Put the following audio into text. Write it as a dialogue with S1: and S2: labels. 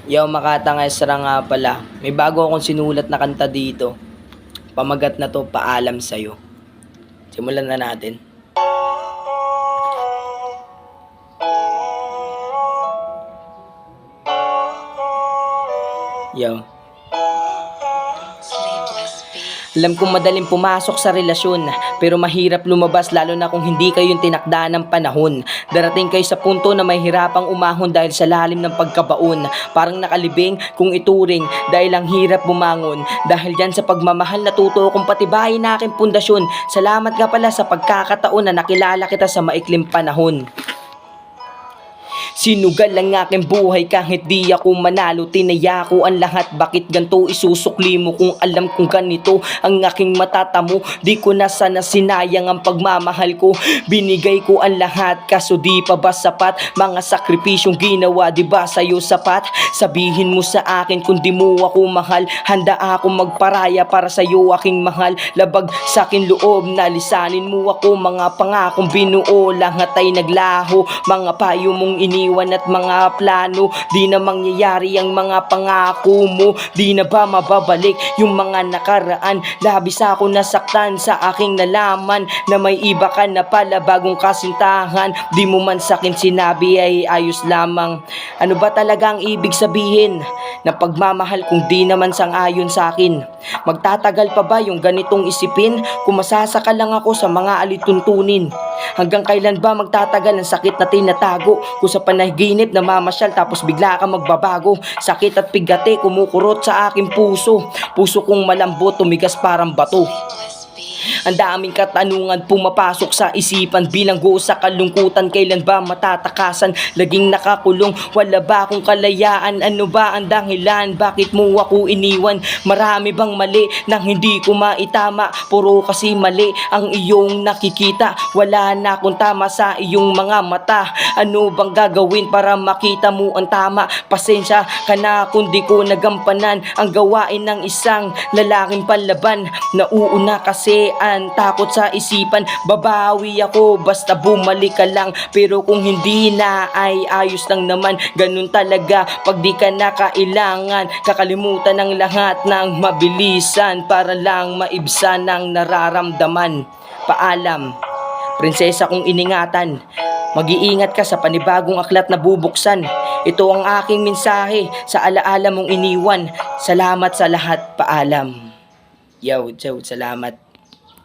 S1: Yo, Makatang Esra nga pala. May bago akong sinulat na kanta dito. Pamagat na to, paalam sa'yo. Simulan na natin. Yo. Alam kong madaling pumasok sa relasyon, pero mahirap lumabas lalo na kung hindi kayo yung tinakda ng panahon. Darating kayo sa punto na may hirapang umahon dahil sa lalim ng pagkabaon. Parang nakalibing kung ituring dahil ang hirap bumangon. Dahil dyan sa pagmamahal natuto kong patibayin na aking pundasyon. Salamat nga pala sa pagkakataon na nakilala kita sa maikling panahon. Sinugal ang aking buhay kahit di ako manalo. Tinaya ko ang lahat, bakit ganto isusukli mo kung alam kong ganito ang aking matatamo. Di ko na sana sinayang ang pagmamahal ko. Binigay ko ang lahat kaso di pa ba sapat? Mga sakripisyong ginawa di ba sa'yo sapat? Sabihin mo sa akin kung di mo ako mahal. Handa ako magparaya para sa'yo aking mahal. Labag sa akin loob na lisanin mo ako. Mga pangakong binuo lahat ay naglaho. Mga payo mong iniwan at mga plano, di na mangyayari ang mga pangako mo. Di na ba mababalik yung mga nakaraan? Labis ako nasaktan sa aking nalaman na may iba ka na pala bagong kasintahan. Di mo man sakin sinabi ay ayos lamang. Ano ba talaga ang ibig sabihin ng pagmamahal kung di naman sang-ayon sa akin? Magtatagal pa ba yung ganitong isipin kung masasaka lang ako sa mga alituntunin? Hanggang kailan ba magtatagal ang sakit na tinatago? Kung sa panaginip na mamasyal tapos bigla ka magbabago. Sakit at pigate kumukurot sa aking puso. Puso kong malambot, tumigas parang bato. Ang daming katanungan pumapasok sa isipan. Bilanggo sa kalungkutan, kailan ba matatakasan? Laging nakakulong, wala ba akong kalayaan? Ano ba ang dahilan? Bakit mo ako iniwan? Marami bang mali nang hindi ko maitama? Puro kasi mali ang iyong nakikita. Wala na akong tama sa iyong mga mata. Ano bang gagawin para makita mo ang tama? Pasensya ka na kung di ko nagampanan ang gawain ng isang lalaking panlaban. Nauuna kasi ang takot sa isipan. Babawi ako basta bumalik ka lang. Pero kung hindi na ay ayos lang naman. Ganun talaga pag di ka na kailangan. Kakalimutan ng lahat ng mabilisan para lang maibsan ang nararamdaman. Paalam, prinsesa kong iningatan. Mag-iingat ka sa panibagong aklat na bubuksan. Ito ang aking mensahe sa alaala mong iniwan. Salamat sa lahat, paalam. Yo, salamat.